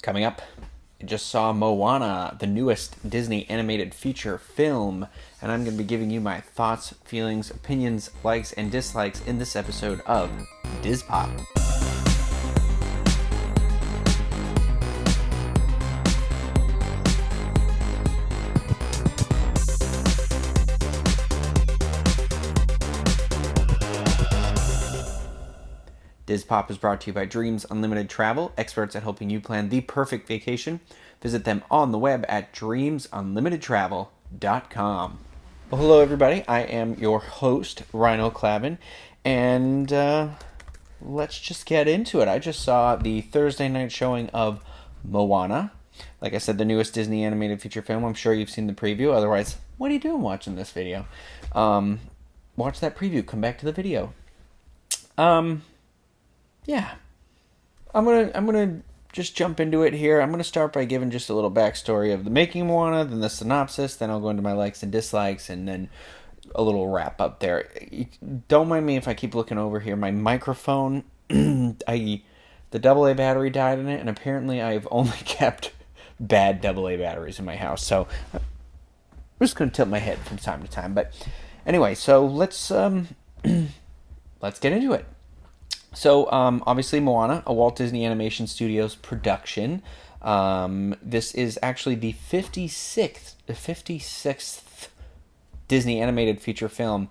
Coming up, I just saw Moana, the newest Disney animated feature film, and I'm going to be giving you my thoughts, feelings, opinions, likes, and dislikes in this episode of Diz Pop. Diz Pop is brought to you by Dreams Unlimited Travel, experts at helping you plan the perfect vacation. Visit them on the web at dreamsunlimitedtravel.com. Well, hello everybody. I am your host, Ryno, and let's just get into it. I just saw the Thursday night showing of Moana. Like I said, the newest Disney animated feature film. I'm sure you've seen the preview. Otherwise, what are you doing watching this video? Watch that preview. Come back to the video. Yeah, I'm gonna just jump into it here. I'm gonna start by giving just a little backstory of the making of Moana, then the synopsis, then I'll go into my likes and dislikes, and then a little wrap up there. Don't mind me if I keep looking over here. My microphone, the AA battery died in it, and apparently I've only kept bad AA batteries in my house. So I'm just gonna tilt my head from time to time. But anyway, so let's let's get into it. So, obviously, Moana, a Walt Disney Animation Studios production. This is actually the 56th Disney animated feature film.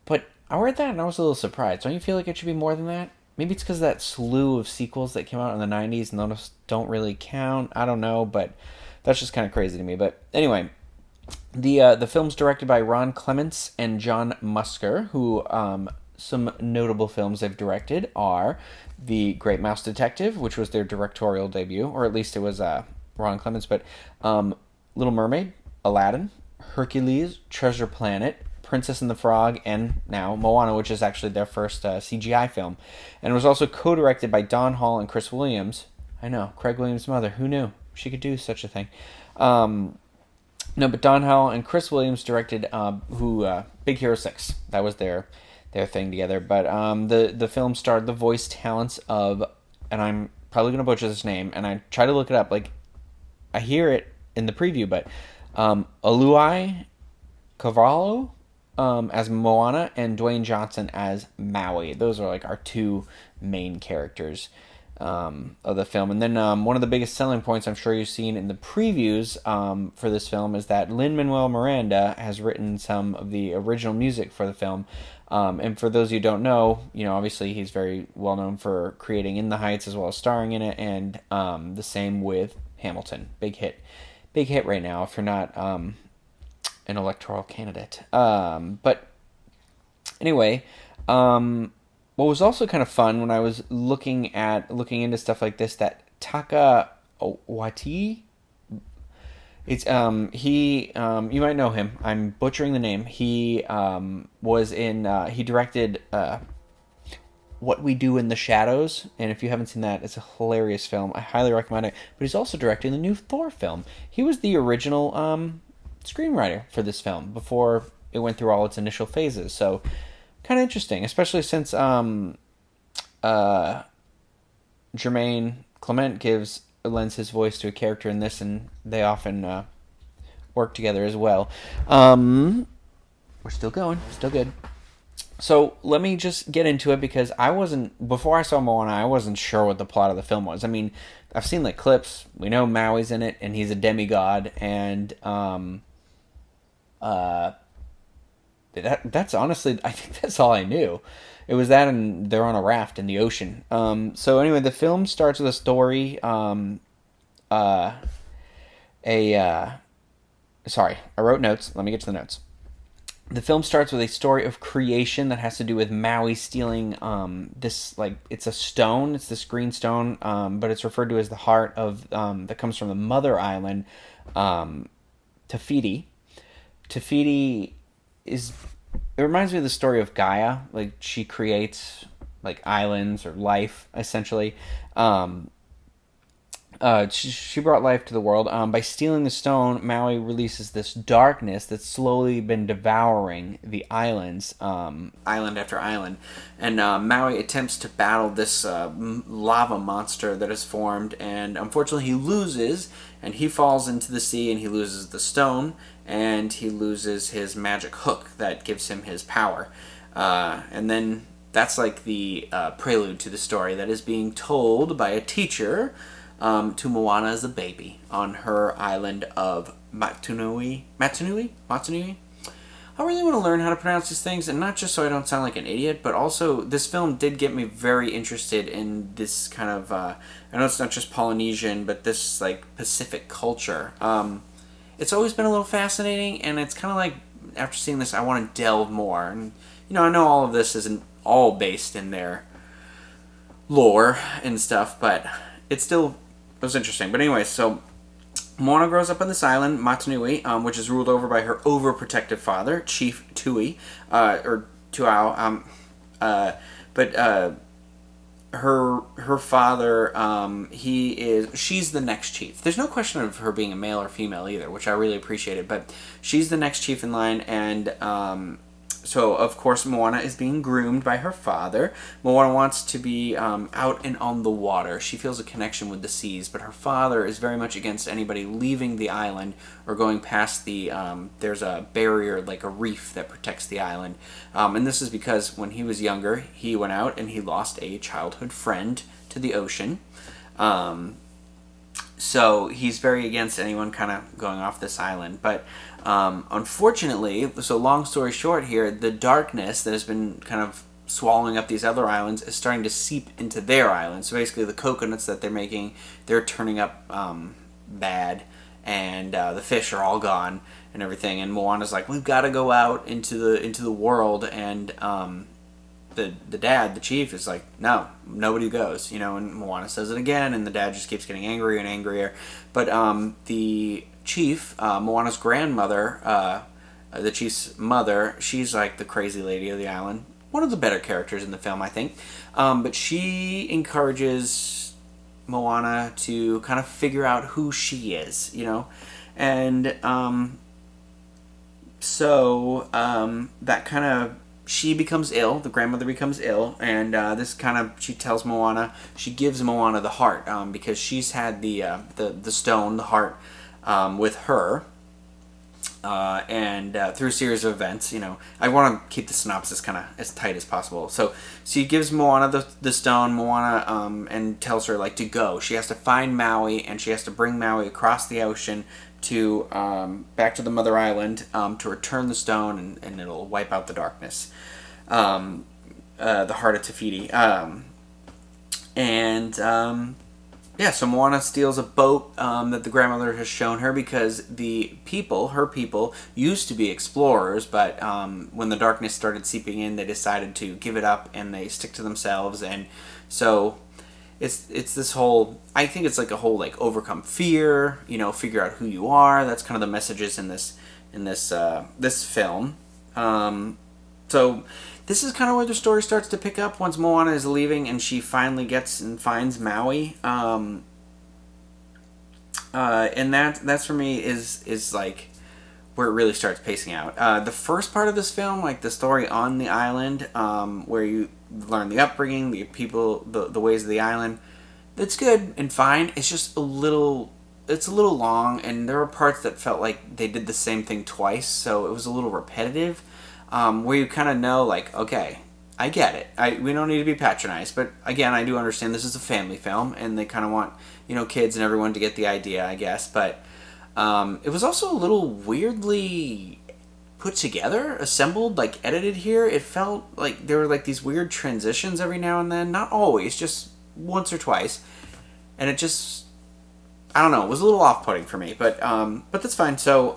But I read that and I was a little surprised. Don't you feel like it should be more than that? Maybe it's because of that slew of sequels that came out in the 90s and those don't really count. I don't know, but that's just kind of crazy to me. But anyway, the film's directed by Ron Clements and John Musker, who... some notable films they've directed are The Great Mouse Detective, which was their directorial debut, or at least it was Ron Clements, but Little Mermaid, Aladdin, Hercules, Treasure Planet, Princess and the Frog, and now Moana, which is actually their first CGI film. And it was also co-directed by Don Hall and Chris Williams. I know, Craig Williams' mother. Who knew she could do such a thing? No, but Don Hall and Chris Williams directed Big Hero 6. That was their thing together. But the film starred the voice talents of, and I'm probably going to butcher this name, and I try to look it up, like, I hear it in the preview, but Alui Cavallo as Moana and Dwayne Johnson as Maui. Those are like our two main characters of the film. And then one of the biggest selling points I'm sure you've seen in the previews for this film is that Lin-Manuel Miranda has written some of the original music for the film. And for those who don't know, obviously he's very well known for creating In the Heights as well as starring in it, and the same with Hamilton. Big hit right now if you're not an electoral candidate. But anyway, what was also kind of fun when I was looking into stuff like this, that Taka Waititi, it's he you might know him. I'm butchering the name. He was in he directed What We Do in the Shadows, and if you haven't seen that, it's a hilarious film. I highly recommend it. But he's also directing the new Thor film. He was the original screenwriter for this film before it went through all its initial phases. So kind of interesting, especially since Jermaine Clement lends his voice to a character in this, and they often work together as well. We're still going, still good. So let me just get into it, because before I saw Moana, I wasn't sure what the plot of the film was. I mean, I've seen like clips. We know Maui's in it, and he's a demigod, and that's honestly, I think that's all I knew. It was that, and they're on a raft in the ocean. So anyway, the film starts with a story. Sorry, I wrote notes. Let me get to the notes. The film starts with a story of creation that has to do with Maui stealing this, like, it's a stone. It's this green stone, but it's referred to as the heart of that comes from the mother island, Tafiti. Tafiti it reminds me of the story of Gaia. Like, she creates like islands or life, essentially. She brought life to the world. By stealing the stone, Maui releases this darkness that's slowly been devouring the islands, island after island. And Maui attempts to battle this lava monster that has formed, and unfortunately, he loses, and he falls into the sea, and he loses the stone, and he loses his magic hook that gives him his power. And then that's like the prelude to the story that is being told by a teacher to Moana as a baby on her island of Matunui. Matunui? I really want to learn how to pronounce these things, and not just so I don't sound like an idiot, but also this film did get me very interested in this kind of, I know it's not just Polynesian, but this like Pacific culture. It's always been a little fascinating, and it's kind of like, after seeing this, I want to delve more. And, I know all of this isn't all based in their lore and stuff, but it was interesting. But anyway, so Moana grows up on this island, Matanui, which is ruled over by her overprotective father, Chief Tui, or Tuao. But her father, she's the next chief. There's no question of her being a male or female either, which I really appreciated. But she's the next chief in line, and so, of course, Moana is being groomed by her father. Moana wants to be out and on the water. She feels a connection with the seas, but her father is very much against anybody leaving the island or going past the... there's a barrier, like a reef, that protects the island. And this is because when he was younger, he went out and he lost a childhood friend to the ocean. So he's very against anyone kind of going off this island. But unfortunately, so long story short here, the darkness that has been kind of swallowing up these other islands is starting to seep into their island. So basically the coconuts that they're making, they're turning up bad, and the fish are all gone and everything. And Moana's like, we've got to go out into the world, and the dad, the chief, is like, no, nobody goes, and Moana says it again, and the dad just keeps getting angrier and angrier. But the chief, Moana's grandmother, the chief's mother, she's like the crazy lady of the island. One of the better characters in the film, I think. But she encourages Moana to kind of figure out who she is, and so that kind of, she becomes ill, the grandmother becomes ill, and she tells Moana, she gives Moana the heart, because she's had the stone, the heart, with her, and through a series of events, I want to keep the synopsis kind of as tight as possible. So she gives Moana the stone, Moana, and tells her, like, to go. She has to find Maui, and she has to bring Maui across the ocean to back to the mother island, to return the stone, and it'll wipe out the darkness, the heart of Te so Moana steals a boat that the grandmother has shown her, because her people used to be explorers, but when the darkness started seeping in, they decided to give it up and they stick to themselves. And so it's this whole, I think it's like a whole, like, overcome fear, figure out who you are. That's kind of the messages in this film. So this is kind of where the story starts to pick up once Moana is leaving and she finally gets and finds Maui. And that's for me is like where it really starts pacing out. The first part of this film, like the story on the island, where you learn the upbringing, the people, the ways of the island, that's good and fine. It's just a little long, and there were parts that felt like they did the same thing twice, so it was a little repetitive. Where you kind of know, like, okay, I get it. We don't need to be patronized, but again, I do understand this is a family film, and they kind of want, kids and everyone to get the idea, I guess. But it was also a little weirdly put together, assembled, like edited here. It felt like there were like these weird transitions every now and then, not always, just once or twice, and it just, I don't know, it was a little off-putting for me, but that's fine. So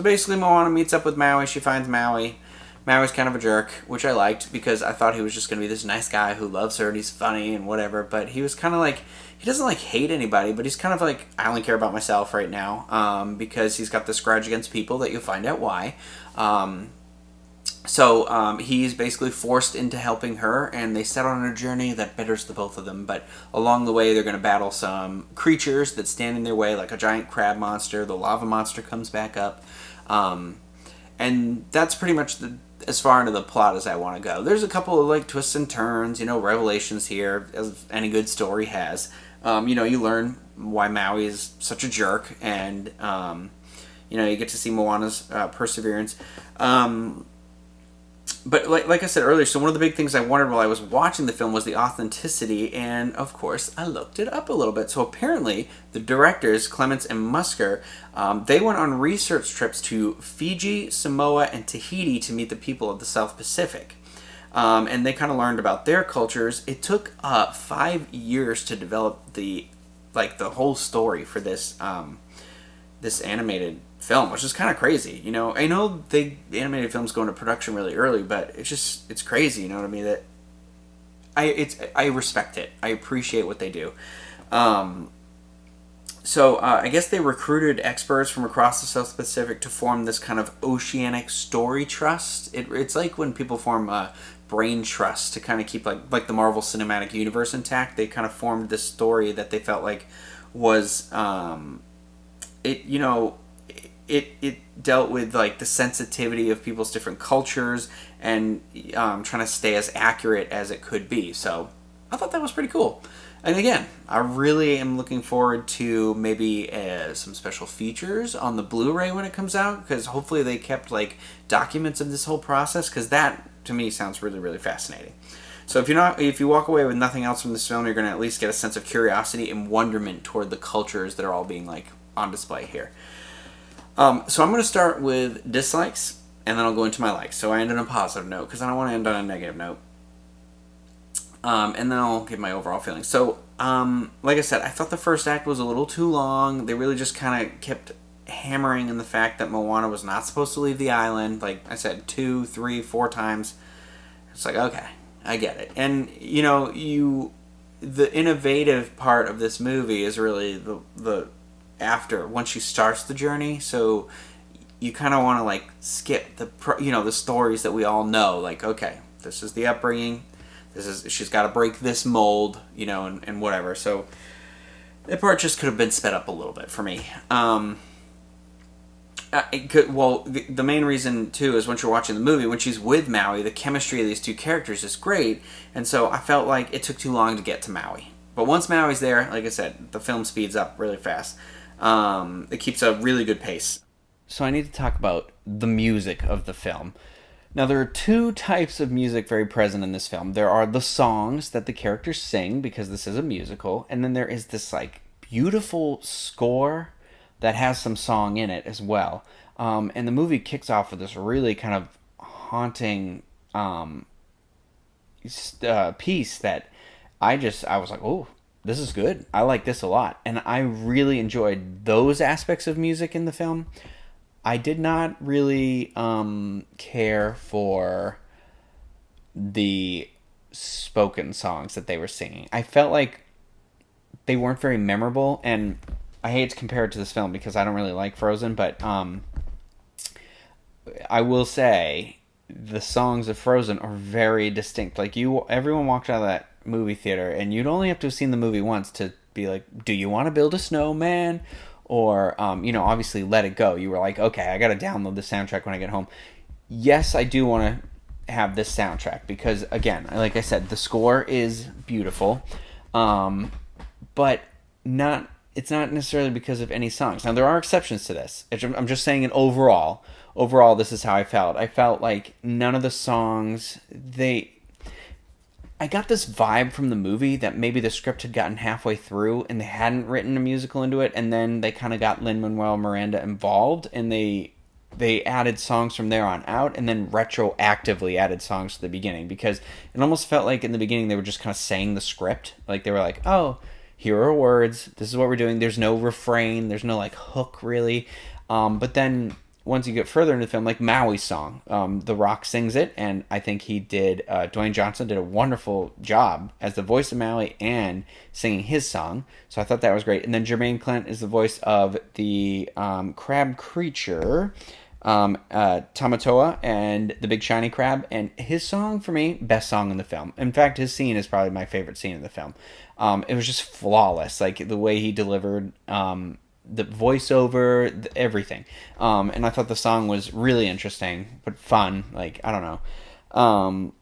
basically Moana meets up with Maui, she finds Maui. Maui's kind of a jerk, which I liked, because I thought he was just going to be this nice guy who loves her and he's funny and whatever, but he was kind of like, he doesn't like hate anybody, but he's kind of like, I only care about myself right now, because he's got this grudge against people that you'll find out why. So he's basically forced into helping her, and they set on a journey that betters the both of them. But along the way, they're going to battle some creatures that stand in their way, like a giant crab monster. The lava monster comes back up, and that's pretty much as far into the plot as I want to go. There's a couple of like twists and turns, revelations here, as any good story has. You learn why Maui is such a jerk, and you get to see Moana's perseverance. But like I said earlier, so one of the big things I wondered while I was watching the film was the authenticity, and of course I looked it up a little bit. So apparently the directors, Clements and Musker, they went on research trips to Fiji, Samoa, and Tahiti to meet the people of the South Pacific. And they kind of learned about their cultures. It took 5 years to develop the whole story for this this animated film, which is kind of crazy. I know animated films go into production really early, but it's crazy. You know what I mean? That I respect it. I appreciate what they do. So I guess they recruited experts from across the South Pacific to form this kind of oceanic story trust. It's like when people form a brain trust to kind of keep like the Marvel Cinematic Universe intact. They kind of formed this story that they felt like was it dealt with like the sensitivity of people's different cultures and trying to stay as accurate as it could be. So I thought that was pretty cool. And again, I really am looking forward to maybe some special features on the Blu-ray when it comes out, because hopefully they kept like documents of this whole process, because that to me sounds really, really fascinating. So if you walk away with nothing else from this film, you're going to at least get a sense of curiosity and wonderment toward the cultures that are all being like on display here. So I'm going to start with dislikes, and then I'll go into my likes. So I end on a positive note, because I don't want to end on a negative note. And then I'll give my overall feelings. So, like I said, I thought the first act was a little too long. They really just kind of kept hammering in the fact that Moana was not supposed to leave the island. Like I said, 2, 3, 4 times. It's like, okay, I get it. And, the innovative part of this movie is really the after, once she starts the journey. So you kind of want to like skip the stories that we all know. Like, okay, this is the upbringing. She's got to break this mold, and whatever. So that part just could have been sped up a little bit for me. The main reason too is once you're watching the movie, when she's with Maui, the chemistry of these two characters is great, and so I felt like it took too long to get to Maui. But once Maui's there, like I said, the film speeds up really fast. It keeps a really good pace. So I need to talk about the music of the film. Now, there are 2 types of music very present in this film. There are the songs that the characters sing, because this is a musical, and then there is this like beautiful score that has some song in it as well. And the movie kicks off with this really kind of haunting piece that I was like, oh, this is good. I like this a lot. And I really enjoyed those aspects of music in the film. I did not really care for the spoken songs that they were singing. I felt like they weren't very memorable, and I hate to compare it to this film because I don't really like Frozen, but I will say the songs of Frozen are very distinct. Like everyone walked out of that movie theater, and you'd only have to have seen the movie once to be like, do you want to build a snowman? Or, obviously Let It Go. You were like, okay, I got to download the soundtrack when I get home. Yes, I do want to have this soundtrack because, again, like I said, the score is beautiful. But it's not necessarily because of any songs. Now, there are exceptions to this. I'm just saying overall, this is how I felt. I felt like none of the songs, I got this vibe from the movie that maybe the script had gotten halfway through and they hadn't written a musical into it, and then they kind of got Lin-Manuel Miranda involved, and they added songs from there on out, and then retroactively added songs to the beginning, because it almost felt like in the beginning they were just kind of saying the script. Like they were like, oh, here are words, this is what we're doing. There's no refrain, there's no like hook really. But then once you get further into the film, like Maui's song, The Rock sings it, and I think Dwayne Johnson did a wonderful job as the voice of Maui and singing his song, so I thought that was great. And then Jermaine Clement is the voice of the crab creature, Tamatoa and the Big Shiny Crab, and his song for me, best song in the film. In fact, his scene is probably my favorite scene in the film. It was just flawless, like the way he delivered the voiceover, everything. And I thought the song was really interesting but fun. Like I don't know.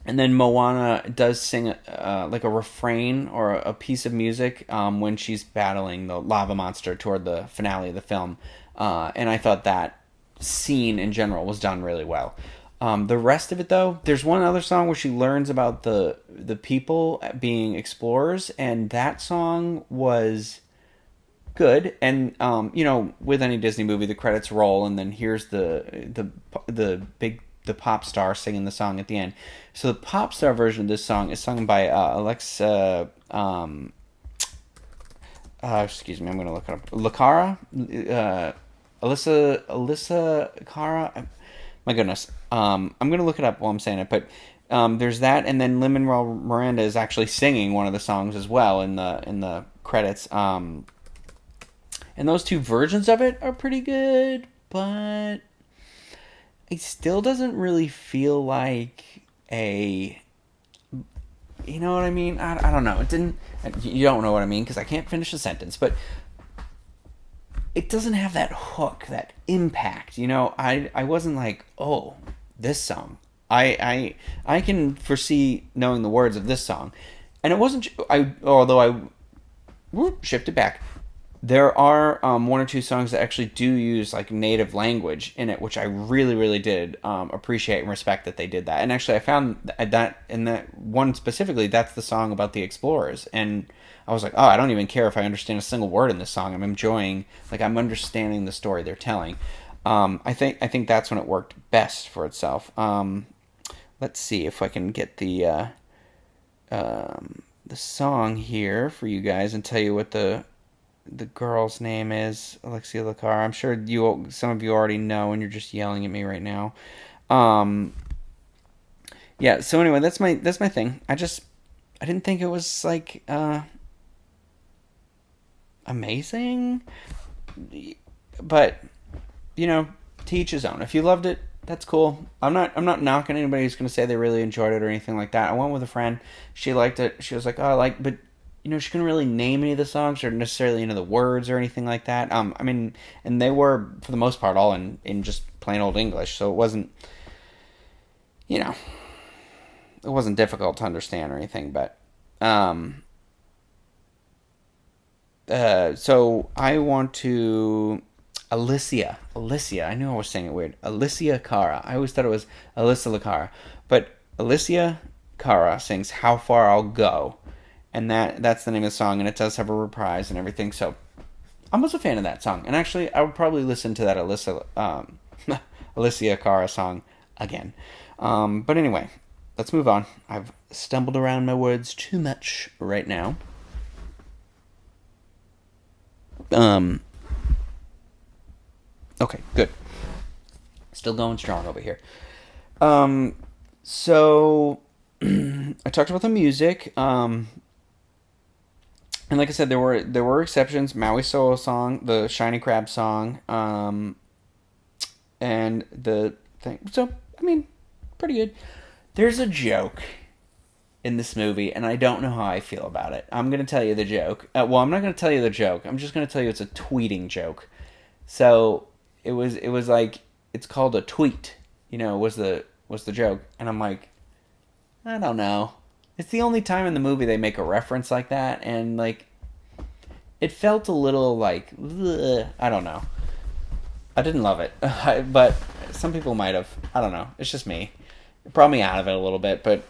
And then Moana does sing like a refrain or a piece of music when she's battling the lava monster toward the finale of the film. And I thought that scene in general was done really well. The rest of it, though, there's one other song where she learns about the people being explorers, and that song was good. And with any Disney movie, the credits roll, and then here's the pop star singing the song at the end. So the pop star version of this song is sung by Alexa. Excuse me, I'm going to look it up. Lakara, Alyssa Cara. My goodness, I'm going to look it up while I'm saying it. But there's that, and then Lin-Manuel Miranda is actually singing one of the songs as well in the credits. And those two versions of it are pretty good, but it still doesn't really feel like a... You know what I mean? I don't know. It didn't... You don't know what I mean because I can't finish the sentence, but it doesn't have that hook, that impact. I wasn't like, oh, this song. I can foresee knowing the words of this song. And it wasn't... Although I shifted back. There are one or two songs that actually do use like native language in it, which I really, really did appreciate and respect that they did that. And actually, I found that in that one specifically, that's the song about the explorers. And I was like, oh, I don't even care if I understand a single word in this song. I'm enjoying, like, I'm understanding the story they're telling. I think that's when it worked best for itself. Let's see if I can get the song here for you guys and tell you what the girl's name is. Alexia Lacar. I'm sure some of you already know and you're just yelling at me right now. Yeah, so anyway, that's my thing. I didn't think it was like amazing, but to each his own. If you loved it, that's cool. I'm not knocking anybody who's going to say they really enjoyed it or anything like that. I went with a friend. She liked it. She was like, oh, but she couldn't really name any of the songs or necessarily the words or anything like that. I mean, and they were, for the most part, all in just plain old English, so it wasn't, it wasn't difficult to understand or anything, but, so I want to... Alicia, I knew I was saying it weird. Alicia Cara. I always thought it was Alyssa Lacara, but Alicia Cara sings "How Far I'll Go," and that's the name of the song, and it does have a reprise and everything. So I was a fan of that song, and actually I would probably listen to that Alicia Cara song again. But anyway, let's move on. I've stumbled around my words too much right now. Okay, good. Still going strong over here. So I talked about the music. And like I said, there were exceptions. Maui solo song, the Shiny Crab song, and the thing. So I mean, pretty good. There's a joke in this movie, and I don't know how I feel about it. I'm gonna tell you the joke. Well, I'm not gonna tell you the joke. I'm just gonna tell you it's a tweeting joke. So it was like, it's called a tweet. Was the joke, and I'm like, I don't know. It's the only time in the movie they make a reference like that, and like, it felt a little like, ugh, I don't know. I didn't love it, but some people might have. I don't know. It's just me. It brought me out of it a little bit, but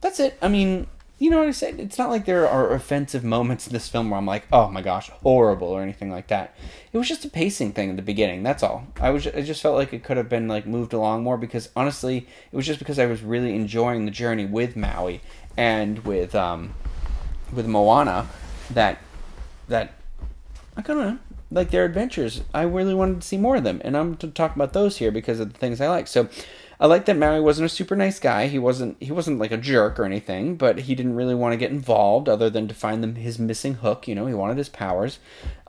that's it. I mean, you know what I said? It's not like there are offensive moments in this film where I'm like, oh my gosh, horrible or anything like that. It was just a pacing thing at the beginning. That's all. I just felt like it could have been like moved along more, because honestly, it was just because I was really enjoying the journey with Maui and with Moana that I kind of like their adventures. I really wanted to see more of them, and I'm to talk about those here because of the things I like. So I like that Maui wasn't a super nice guy. He wasn't like a jerk or anything, but he didn't really want to get involved other than to find his missing hook. You know, he wanted his powers.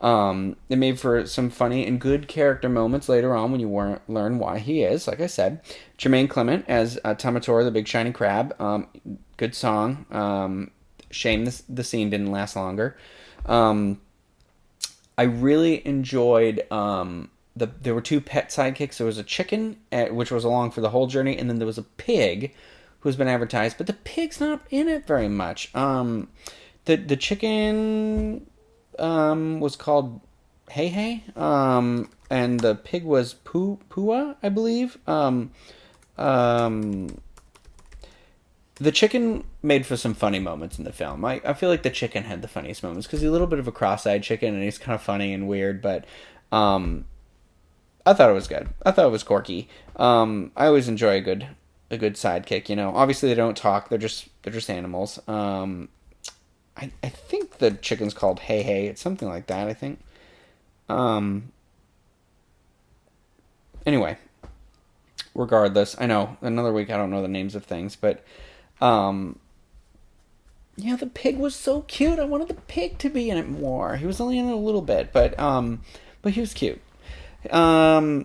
It made for some funny and good character moments later on when you learn why he is. Like I said, Jermaine Clement as Tamatora, the big shiny crab. Good song. Shame the scene didn't last longer. I really enjoyed there were two pet sidekicks. There was a chicken, which was along for the whole journey, and then there was a pig who's been advertised, but the pig's not in it very much. The chicken was called Hey Hey, and the pig was Pua, I believe. The chicken made for some funny moments in the film. I feel like the chicken had the funniest moments because he's a little bit of a cross-eyed chicken and he's kind of funny and weird, but I thought it was good. I thought it was quirky. I always enjoy a good sidekick. You know, obviously they don't talk. They're just animals. I think the chicken's called Hey Hey. It's something like that, I think. Anyway, regardless, I know another week I don't know the names of things, but yeah, the pig was so cute. I wanted the pig to be in it more. He was only in it a little bit, but he was cute. I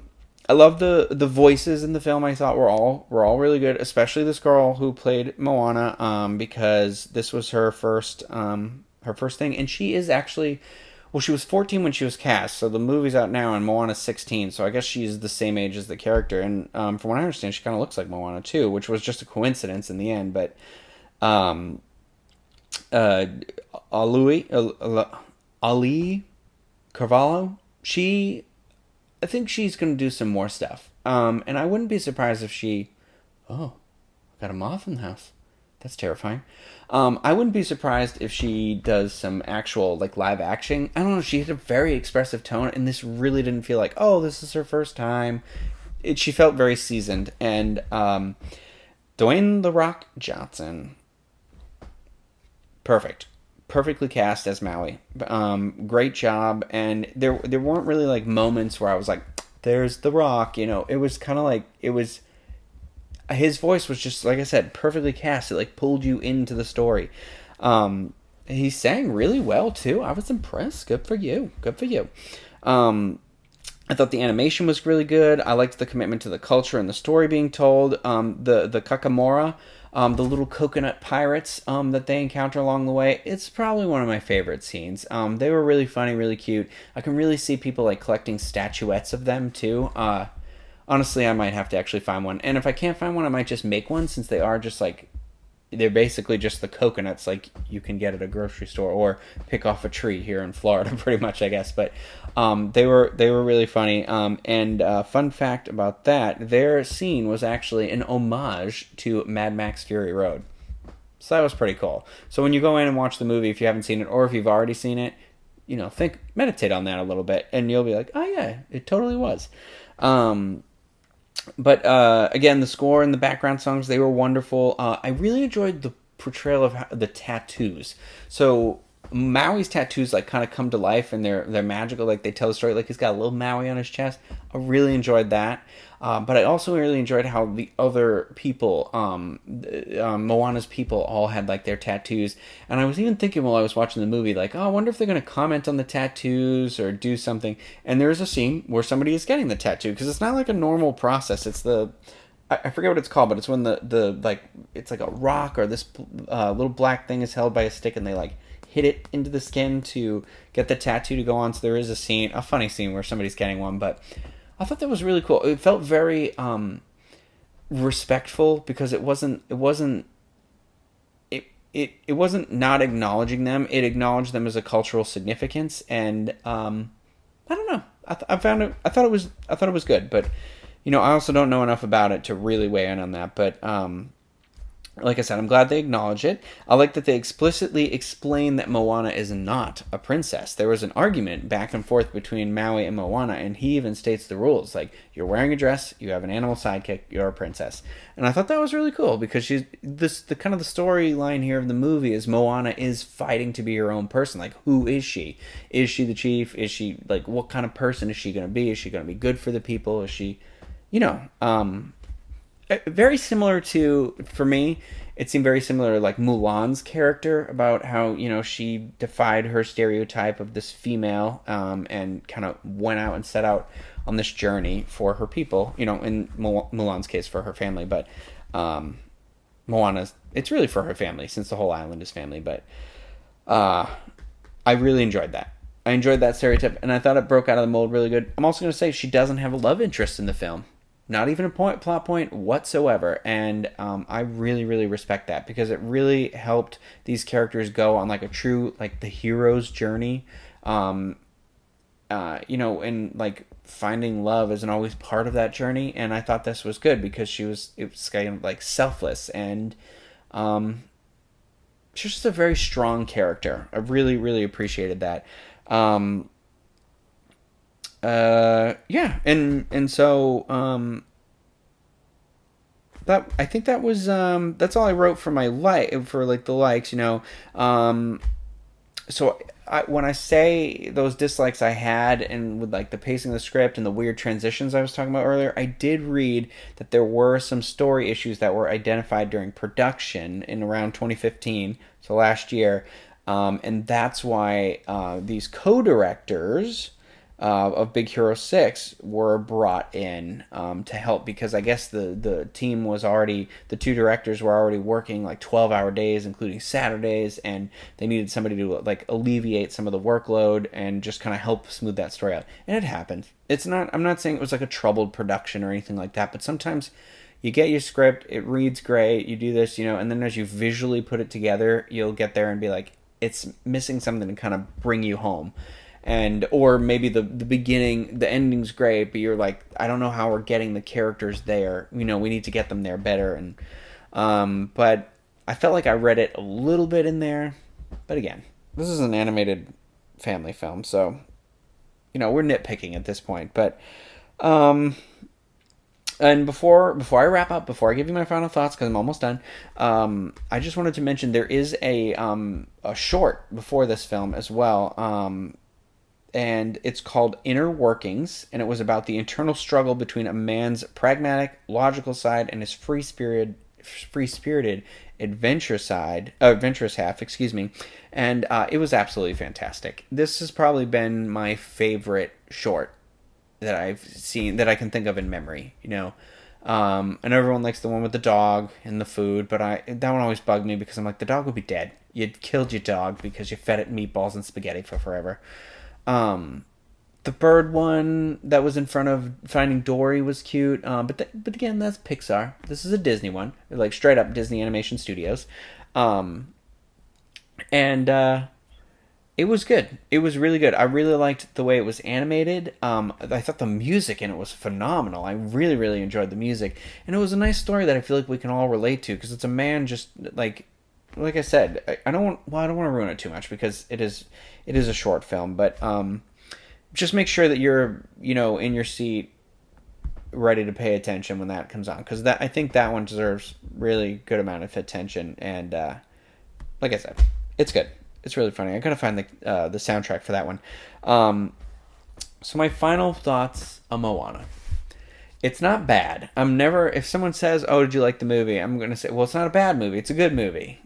love the voices in the film. I thought were all really good, especially this girl who played Moana, because this was her first thing, and she is actually, well, she was 14 when she was cast, so the movie's out now, and Moana's 16, so I guess she's the same age as the character, and from what I understand, she kind of looks like Moana too, which was just a coincidence in the end, but Ali Carvalho, I think she's going to do some more stuff. And I wouldn't be surprised if she... Oh, got a moth in the house. That's terrifying. I wouldn't be surprised if she does some actual, like, live action. I don't know, she had a very expressive tone, and this really didn't feel like, oh, this is her first time. She felt very seasoned. And Dwayne "The Rock" Johnson. Perfectly cast as Maui. Great job, and there weren't really like moments where I was like, "There's The Rock," you know. It was kind of like his voice was just, like I said, perfectly cast. It like pulled you into the story. He sang really well too. I was impressed. Good for you. I thought the animation was really good. I liked the commitment to the culture and the story being told. The Kakamora. The little coconut pirates that they encounter along the way, it's probably one of my favorite scenes. They were really funny, really cute. I can really see people like collecting statuettes of them too. Honestly, I might have to actually find one. And if I can't find one, I might just make one, since they are just like, they're basically just the coconuts like you can get at a grocery store or pick off a tree here in Florida, pretty much, I guess. But they were really funny. And fun fact about that, their scene was actually an homage to Mad Max Fury Road. So that was pretty cool. So when you go in and watch the movie, if you haven't seen it, or if you've already seen it, you know, meditate on that a little bit, and you'll be like, oh yeah, it totally was. But again, the score and the background songs, they were wonderful. I really enjoyed the portrayal of the tattoos. So Maui's tattoos like kind of come to life, and they're magical. Like they tell the story. Like he's got a little Maui on his chest. I really enjoyed that. But I also really enjoyed how the other people, Moana's people, all had like their tattoos. And I was even thinking while I was watching the movie, like, oh, I wonder if they're going to comment on the tattoos or do something. And there's a scene where somebody is getting the tattoo, because it's not like a normal process. It's I forget what it's called, but it's when the like, it's like a rock or this little black thing is held by a stick, and they like hit it into the skin to get the tattoo to go on. So there is a funny scene where somebody's getting one, but I thought that was really cool. It felt very respectful, because it wasn't not acknowledging them. It acknowledged them as a cultural significance, and I don't know. I thought it was good, but you know, I also don't know enough about it to really weigh in on that. But like I said, I'm glad they acknowledge it. I like that they explicitly explain that Moana is not a princess. There was an argument back and forth between Maui and Moana, and he even states the rules. Like, you're wearing a dress, you have an animal sidekick, you're a princess. And I thought that was really cool, because the kind of the storyline here of the movie is Moana is fighting to be her own person. Like, who is she? Is she the chief? Is she, like, what kind of person is she going to be? Is she going to be good for the people? Is she, you know, very similar to, for me, it seemed very similar to like Mulan's character, about how, she defied her stereotype of this female, and kind of went out and set out on this journey for her people, in Mulan's case for her family, but Moana's, it's really for her family, since the whole island is family. But I really enjoyed that. I enjoyed that stereotype, and I thought it broke out of the mold really good. I'm also going to say she doesn't have a love interest in the film. Not even a plot point whatsoever. And I really, really respect that, because it really helped these characters go on like a true, like the hero's journey. And like finding love isn't always part of that journey. And I thought this was good, because it was kind of like selfless, and she's just a very strong character. I really, really appreciated that. Yeah, and so that, I think that was that's all I wrote for my the likes. So when I say those dislikes I had, and with like the pacing of the script and the weird transitions I was talking about earlier, I did read that there were some story issues that were identified during production in around 2015, so last year, and that's why these co-directors of Big Hero 6 were brought in to help, because I guess the team was already, the two directors were already working like 12-hour days, including Saturdays, and they needed somebody to like alleviate some of the workload and just kind of help smooth that story out. And it happened. I'm not saying it was like a troubled production or anything like that, but sometimes you get your script, it reads great, you do this, and then as you visually put it together, you'll get there and be like, it's missing something to kind of bring you home. Or maybe the beginning, the ending's great, but you're like, I don't know how we're getting the characters there. We need to get them there better. And but I felt like I read it a little bit in there. But again, this is an animated family film, so we're nitpicking at this point. But and before I wrap up, before I give you my final thoughts, because I'm almost done, I just wanted to mention there is a short before this film as well. And it's called Inner Workings, and it was about the internal struggle between a man's pragmatic, logical side and his free-spirited, adventurous half, excuse me. And it was absolutely fantastic. This has probably been my favorite short that I've seen, that I can think of in memory. I know everyone likes the one with the dog and the food, but that one always bugged me, because I'm like, the dog would be dead. You'd killed your dog because you fed it meatballs and spaghetti for forever. The bird one that was in front of Finding Dory was cute, but again, that's Pixar. This is a Disney one, like straight up Disney Animation Studios, and it was good. It was really good. I really liked the way it was animated. I thought the music in it was phenomenal. I really, really enjoyed the music, and it was a nice story that I feel like we can all relate to, because it's a man just like I said, I don't want to ruin it too much, because it is a short film, but just make sure that you're in your seat, ready to pay attention when that comes on, because I think that one deserves really good amount of attention. And like I said, it's good. It's really funny. I gotta find the soundtrack for that one. So my final thoughts on Moana. It's not bad. If someone says, "Oh, did you like the movie?" I'm gonna say, "Well, it's not a bad movie. It's a good movie."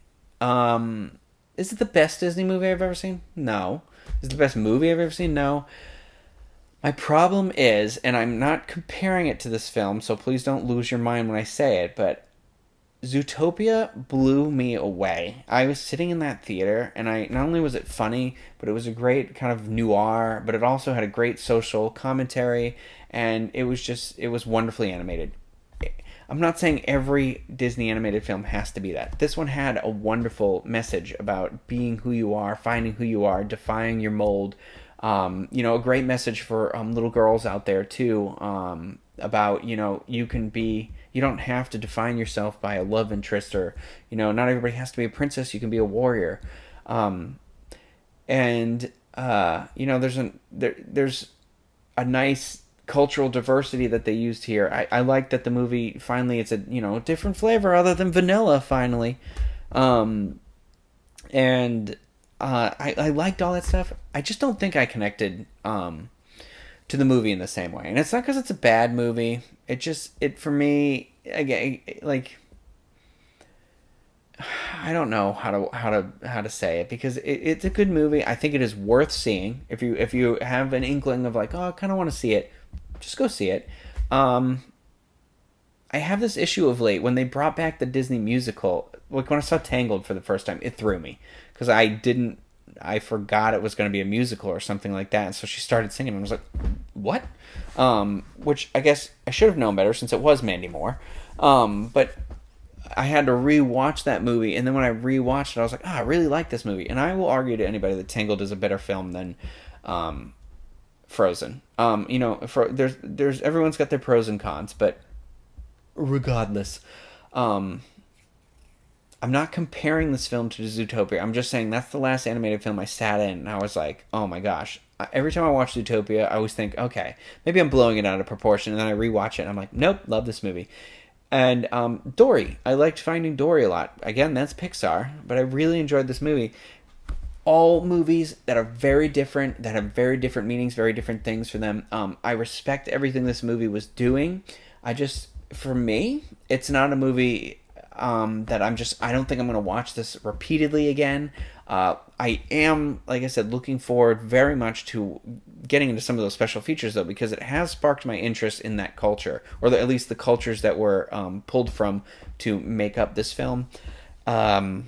Is it the best Disney movie I've ever seen? No. Is it the best movie I've ever seen? No. My problem is, and I'm not comparing it to this film, so please don't lose your mind when I say it, but Zootopia blew me away. I was sitting in that theater, and not only was it funny, but it was a great kind of noir, but it also had a great social commentary, and it was wonderfully animated. I'm not saying every Disney animated film has to be that. This one had a wonderful message about being who you are, finding who you are, defying your mold. A great message for little girls out there too, about you don't have to define yourself by a love interest, or not everybody has to be a princess. You can be a warrior, there's a nice cultural diversity that they used here. I like that the movie finally, it's a different flavor other than vanilla finally, and I liked all that stuff. I just don't think I connected to the movie in the same way, and it's not because it's a bad movie. For me, again, like, I don't know how to say it, because it's a good movie. I think it is worth seeing. If you have an inkling of like, oh, I kind of want to see it, just go see it. I have this issue of late when they brought back the Disney musical. Like when I saw Tangled for the first time, it threw me because I forgot it was going to be a musical or something like that. And so she started singing, and I was like, what? Which I guess I should have known better since it was Mandy Moore. But I had to rewatch that movie, and then when I rewatched it, I was like, I really like this movie. And I will argue to anybody that Tangled is a better film than Frozen. There's everyone's got their pros and cons, but regardless, I'm not comparing this film to Zootopia. I'm just saying that's the last animated film I sat in, and I was like, oh my gosh. Every time I watch Zootopia, I always think, okay, maybe I'm blowing it out of proportion, and then I rewatch it, and I'm like, nope, love this movie. And Dory, I liked Finding Dory a lot. Again, that's Pixar, but I really enjoyed this movie. All movies that are very different, that have very different meanings, very different things for them. I respect everything this movie was doing. For me, it's not a movie that I don't think I'm going to watch this repeatedly again. I am, like I said, looking forward very much to getting into some of those special features, though, because it has sparked my interest in that culture, or at least the cultures that were pulled from to make up this film. Like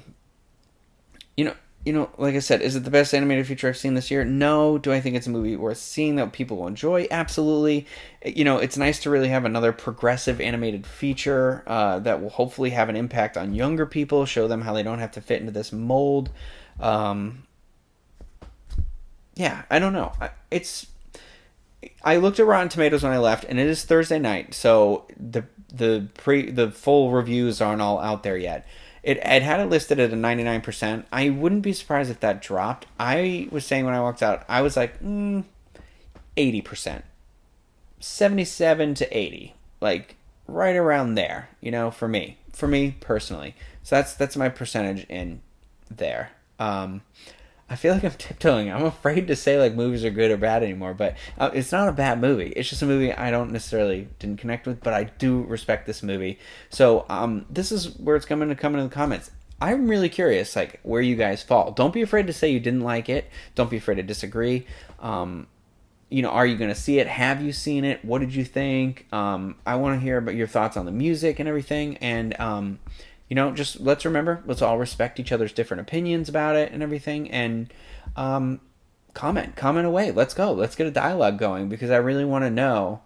I said, is it the best animated feature I've seen this year? No. Do I think it's a movie worth seeing that people will enjoy? Absolutely. It's nice to really have another progressive animated feature that will hopefully have an impact on younger people, show them how they don't have to fit into this mold. Yeah, I don't know. I looked at Rotten Tomatoes when I left, and it is Thursday night, so the full reviews aren't all out there yet. It had it listed at a 99%. I wouldn't be surprised if that dropped. I was saying when I walked out, I was like, 80%. 77 to 80. Like, right around there, for me. For me, personally. So that's my percentage in there. I feel like I'm tiptoeing. I'm afraid to say like movies are good or bad anymore, but it's not a bad movie. It's just a movie I didn't connect with, but I do respect this movie. So this is where it's coming to come into the comments. I'm really curious, like, where you guys fall. Don't be afraid to say you didn't like it. Don't be afraid to disagree. Are you going to see it? Have you seen it? What did you think? I want to hear about your thoughts on the music and everything. And just let's all respect each other's different opinions about it and everything. And comment away. Let's go. Let's get a dialogue going, because I really want to know.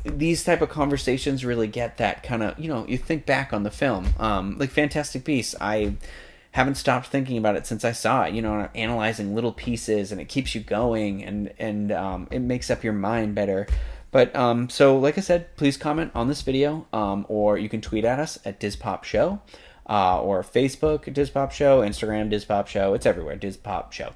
These type of conversations really get that kind of, you think back on the film. Like Fantastic Beasts, I haven't stopped thinking about it since I saw it, analyzing little pieces, and it keeps you going, and it makes up your mind better. But, so like I said, please comment on this video, or you can tweet at us at DizPopShow, or Facebook DizPopShow, Instagram DizPopShow. It's everywhere, DizPopShow.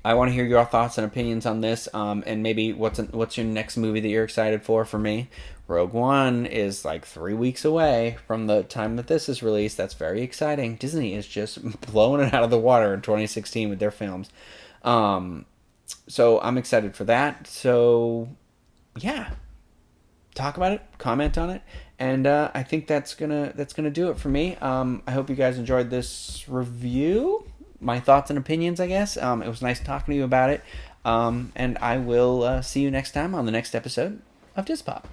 I want to hear your thoughts and opinions on this, and maybe what's your next movie that you're excited for. For me, Rogue One is like 3 weeks away from the time that this is released. That's very exciting. Disney is just blowing it out of the water in 2016 with their films. So I'm excited for that. So, yeah, talk about it, comment on it, and I think that's gonna do it for me. I hope you guys enjoyed this review, my thoughts and opinions, I guess. It was nice talking to you about it, and I will see you next time on the next episode of DizPop.